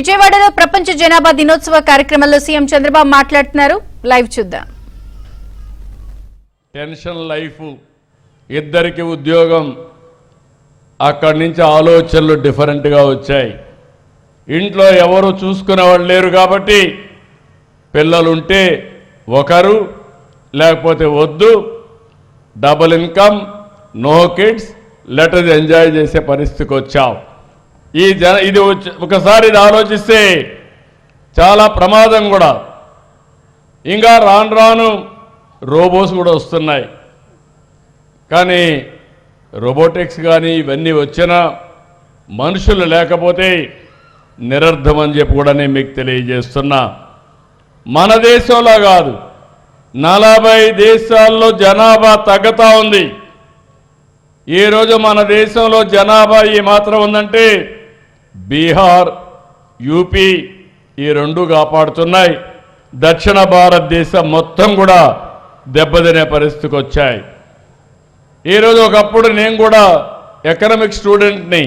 విజయవాడలో ప్రపంచ జనాభా దినోత్సవ కార్యక్రమంలో సీఎం చంద్రబాబు మాట్లాడుతున్నారు. లైవ్ చూద్దాం. టెన్షన్ లైఫ్, ఇద్దరికి ఉద్యోగం, అక్కడి నుంచి ఆలోచనలు డిఫరెంట్గా వచ్చాయి. ఇంట్లో ఎవరు చూసుకునే వాళ్ళు లేరు కాబట్టి పిల్లలుంటే ఒకరు, లేకపోతే వద్దు, double income, no kids, let enjoy చేసే పరిస్థితికి వచ్చాం. ఇది ఒకసారి ఇది ఆలోచిస్తే చాలా ప్రమాదం కూడా. ఇంకా రాను రాను రోబోస్ కూడా వస్తున్నాయి. కానీ రోబోటిక్స్ కానీ ఇవన్నీ వచ్చినా మనుషులు లేకపోతే నిరర్ధం అని చెప్పి కూడా నేను మీకు తెలియజేస్తున్నా. మన దేశంలో కాదు, 40 దేశాల్లో జనాభా తగ్గుతూ ఉంది. ఈరోజు మన దేశంలో జనాభా ఈ మాత్రం ఉందంటే బీహార్, యూపీ ఈ రెండు కాపాడుతున్నాయి. దక్షిణ భారతదేశం మొత్తం కూడా దెబ్బతినే పరిస్థితికి వచ్చాయి. ఈరోజు ఒకప్పుడు నేను కూడా ఎకనామిక్ స్టూడెంట్ని.